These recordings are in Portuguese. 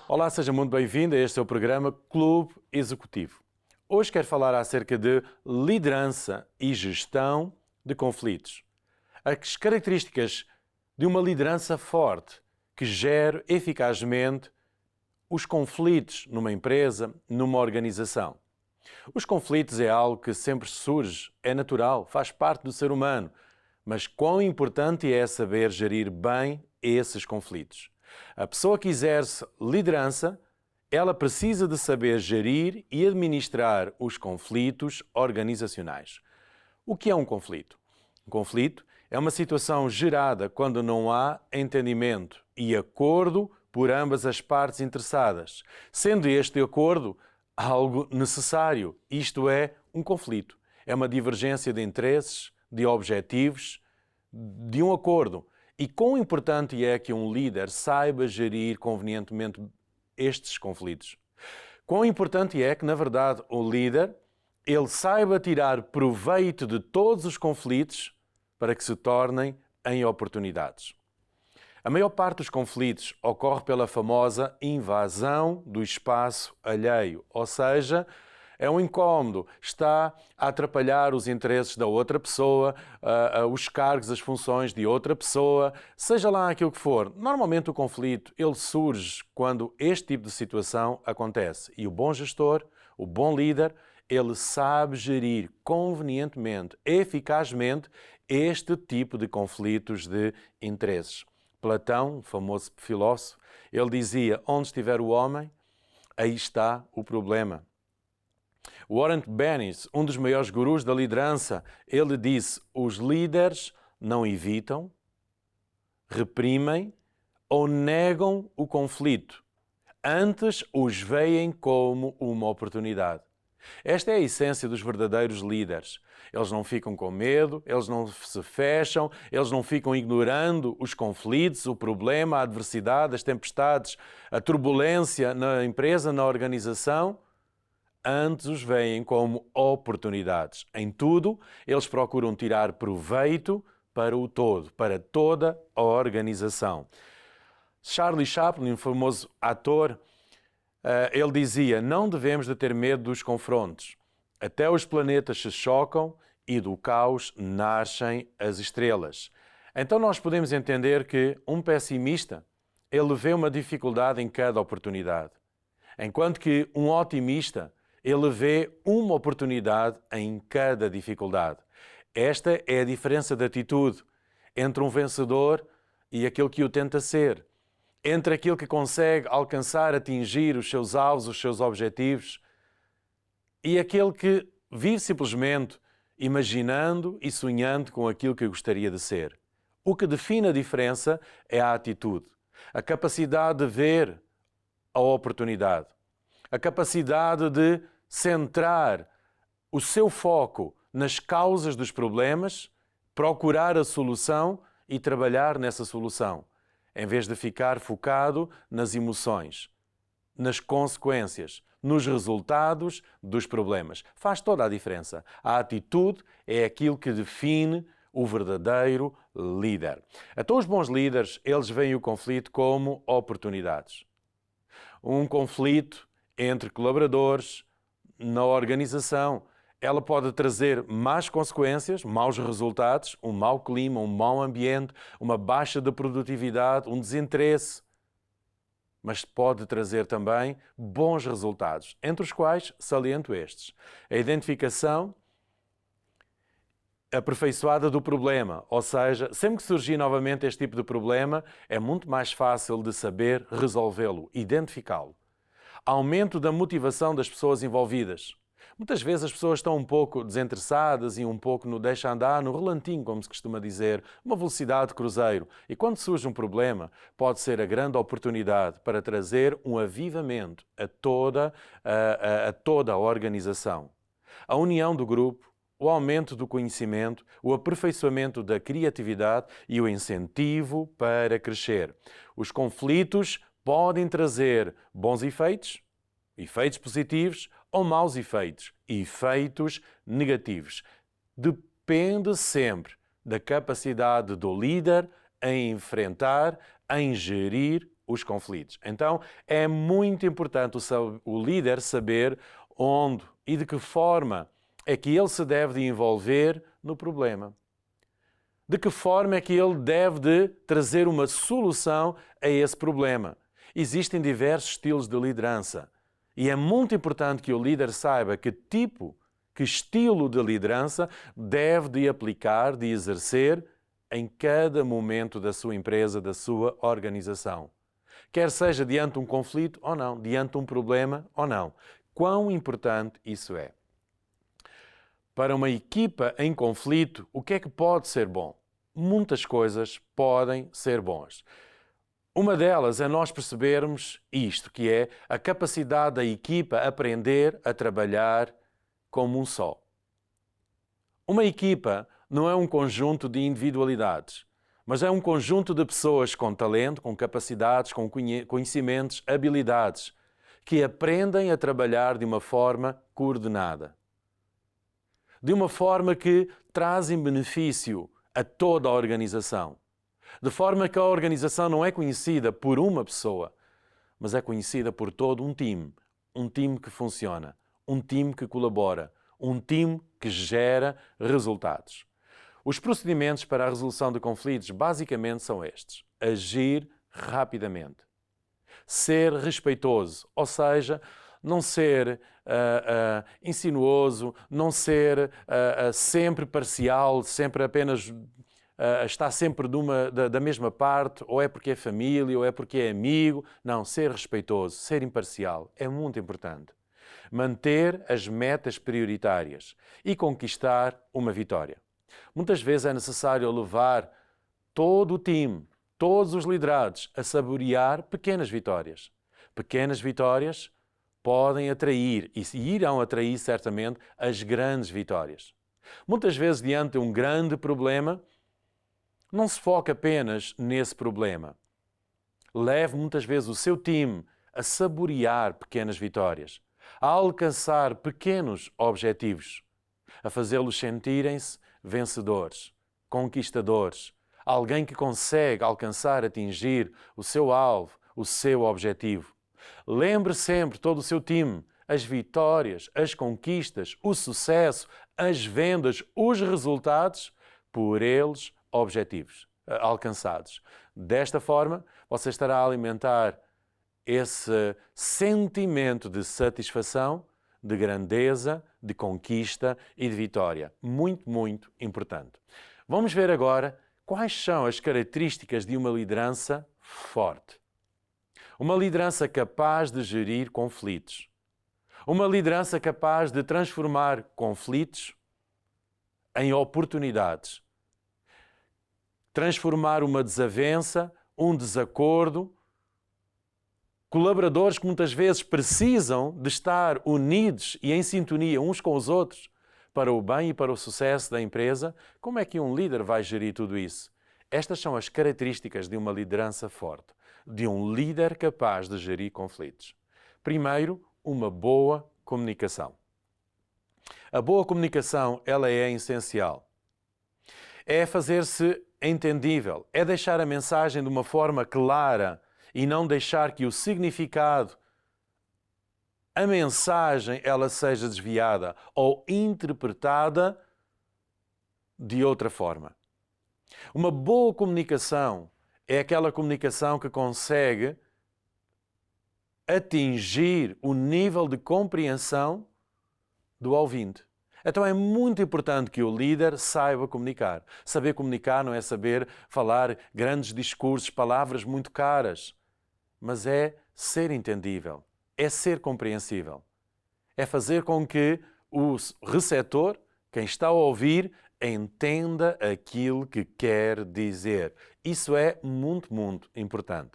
Olá, seja muito bem-vindo a este é o programa Clube Executivo. Hoje quero falar acerca de liderança e gestão de conflitos. As características de uma liderança forte que gere eficazmente os conflitos numa empresa, numa organização. Os conflitos é algo que sempre surge, é natural, faz parte do ser humano, mas quão importante é saber gerir bem esses conflitos. A pessoa que exerce liderança, ela precisa de saber gerir e administrar os conflitos organizacionais. O que é um conflito? Um conflito é uma situação gerada quando não há entendimento e acordo por ambas as partes interessadas, sendo este acordo algo necessário, isto é, um conflito. É uma divergência de interesses, de objetivos, de um acordo. E quão importante é que um líder saiba gerir convenientemente estes conflitos. Quão importante é que, na verdade, o líder ele saiba tirar proveito de todos os conflitos para que se tornem em oportunidades. A maior parte dos conflitos ocorre pela famosa invasão do espaço alheio, ou seja, é um incómodo, está a atrapalhar os interesses da outra pessoa, os cargos, as funções de outra pessoa, seja lá aquilo que for. Normalmente o conflito ele surge quando este tipo de situação acontece e o bom gestor, o bom líder, ele sabe gerir convenientemente, eficazmente este tipo de conflitos de interesses. Platão, famoso filósofo, ele dizia: onde estiver o homem, aí está o problema. Warren Bennis, um dos maiores gurus da liderança, ele disse: os líderes não evitam, reprimem ou negam o conflito. Antes os veem como uma oportunidade. Esta é a essência dos verdadeiros líderes. Eles não ficam com medo, eles não se fecham, eles não ficam ignorando os conflitos, o problema, a adversidade, as tempestades, a turbulência na empresa, na organização. Antes os veem como oportunidades. Em tudo, eles procuram tirar proveito para o todo, para toda a organização. Charlie Chaplin, um famoso ator, ele dizia: não devemos de ter medo dos confrontos. Até os planetas se chocam e do caos nascem as estrelas. Então nós podemos entender que um pessimista, ele vê uma dificuldade em cada oportunidade. Enquanto que um otimista, ele vê uma oportunidade em cada dificuldade. Esta é a diferença de atitude entre um vencedor e aquele que o tenta ser. Entre aquele que consegue alcançar, atingir os seus alvos, os seus objetivos, e aquele que vive simplesmente imaginando e sonhando com aquilo que gostaria de ser. O que define a diferença é a atitude, a capacidade de ver a oportunidade, a capacidade de centrar o seu foco nas causas dos problemas, procurar a solução e trabalhar nessa solução, em vez de ficar focado nas emoções, nas consequências, nos resultados dos problemas. Faz toda a diferença. A atitude é aquilo que define o verdadeiro líder. Então os bons líderes, eles veem o conflito como oportunidades. Um conflito entre colaboradores na organização, ela pode trazer más consequências, maus resultados, um mau clima, um mau ambiente, uma baixa de produtividade, um desinteresse. Mas pode trazer também bons resultados, entre os quais saliento estes: a identificação aperfeiçoada do problema, ou seja, sempre que surgir novamente este tipo de problema, é muito mais fácil de saber resolvê-lo, identificá-lo. Aumento da motivação das pessoas envolvidas. Muitas vezes as pessoas estão um pouco desinteressadas e um pouco no deixa andar, no relantinho, como se costuma dizer, uma velocidade de cruzeiro. E quando surge um problema, pode ser a grande oportunidade para trazer um avivamento a toda a organização. A união do grupo, o aumento do conhecimento, o aperfeiçoamento da criatividade e o incentivo para crescer. Os conflitos podem trazer bons efeitos, efeitos positivos ou maus efeitos, efeitos negativos. Depende sempre da capacidade do líder em enfrentar, em gerir os conflitos. Então, é muito importante o líder saber onde e de que forma é que ele se deve de envolver no problema. De que forma é que ele deve de trazer uma solução a esse problema. Existem diversos estilos de liderança e é muito importante que o líder saiba que estilo de liderança deve de aplicar, de exercer em cada momento da sua empresa, da sua organização. Quer seja diante de um conflito ou não, diante de um problema ou não. Quão importante isso é. Para uma equipa em conflito, o que é que pode ser bom? Muitas coisas podem ser boas. Uma delas é nós percebermos isto, que é a capacidade da equipa aprender a trabalhar como um só. Uma equipa não é um conjunto de individualidades, mas é um conjunto de pessoas com talento, com capacidades, com conhecimentos, habilidades, que aprendem a trabalhar de uma forma coordenada. De uma forma que trazem benefício a toda a organização. De forma que a organização não é conhecida por uma pessoa, mas é conhecida por todo um time que funciona, um time que colabora, um time que gera resultados. Os procedimentos para a resolução de conflitos basicamente são estes: agir rapidamente, ser respeitoso, ou seja, não ser insinuoso, não ser sempre parcial, sempre apenas está sempre da mesma parte, ou é porque é família, ou é porque é amigo. Não, ser respeitoso, ser imparcial é muito importante. Manter as metas prioritárias e conquistar uma vitória. Muitas vezes é necessário levar todo o time, todos os liderados, a saborear pequenas vitórias. Pequenas vitórias podem atrair, e irão atrair certamente, as grandes vitórias. Muitas vezes, diante de um grande problema, não se foca apenas nesse problema. Leve muitas vezes o seu time a saborear pequenas vitórias, a alcançar pequenos objetivos, a fazê-los sentirem-se vencedores, conquistadores, alguém que consegue alcançar, atingir o seu alvo, o seu objetivo. Lembre sempre todo o seu time, as vitórias, as conquistas, o sucesso, as vendas, os resultados por eles alcançados. Desta forma, você estará a alimentar esse sentimento de satisfação, de grandeza, de conquista e de vitória. Muito, muito importante. Vamos ver agora quais são as características de uma liderança forte. Uma liderança capaz de gerir conflitos. Uma liderança capaz de transformar conflitos em oportunidades. Transformar uma desavença, um desacordo. Colaboradores que muitas vezes precisam de estar unidos e em sintonia uns com os outros para o bem e para o sucesso da empresa. Como é que um líder vai gerir tudo isso? Estas são as características de uma liderança forte, de um líder capaz de gerir conflitos. Primeiro, uma boa comunicação. A boa comunicação, ela é essencial. É fazer-se entendível, é deixar a mensagem de uma forma clara e não deixar que o significado, a mensagem, ela seja desviada ou interpretada de outra forma. Uma boa comunicação é aquela comunicação que consegue atingir o nível de compreensão do ouvinte. Então é muito importante que o líder saiba comunicar. Saber comunicar não é saber falar grandes discursos, palavras muito caras, mas é ser entendível, é ser compreensível. É fazer com que o receptor, quem está a ouvir, entenda aquilo que quer dizer. Isso é muito, muito importante.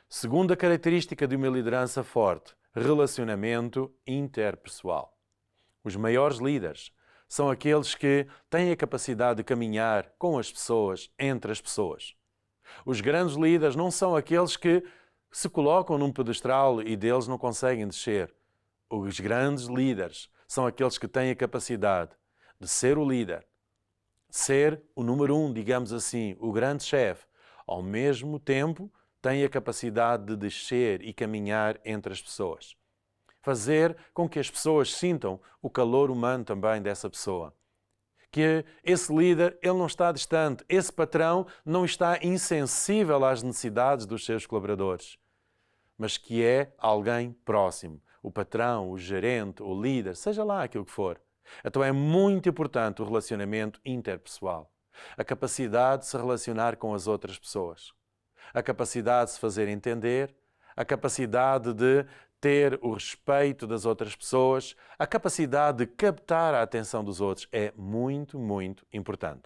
Segunda característica de uma liderança forte: relacionamento interpessoal. Os maiores líderes são aqueles que têm a capacidade de caminhar com as pessoas, entre as pessoas. Os grandes líderes não são aqueles que se colocam num pedestal e deles não conseguem descer. Os grandes líderes são aqueles que têm a capacidade de ser o líder, ser o número um, digamos assim, o grande chefe, ao mesmo tempo tem a capacidade de descer e caminhar entre as pessoas. Fazer com que as pessoas sintam o calor humano também dessa pessoa. Que esse líder, ele não está distante, esse patrão não está insensível às necessidades dos seus colaboradores, mas que é alguém próximo, o patrão, o gerente, o líder, seja lá aquilo que for. Então é muito importante o relacionamento interpessoal, a capacidade de se relacionar com as outras pessoas, a capacidade de se fazer entender, a capacidade de ter o respeito das outras pessoas, a capacidade de captar a atenção dos outros é muito, muito importante.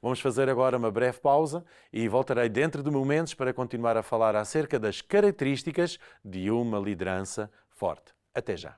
Vamos fazer agora uma breve pausa e voltarei dentro de momentos para continuar a falar acerca das características de uma liderança forte. Até já!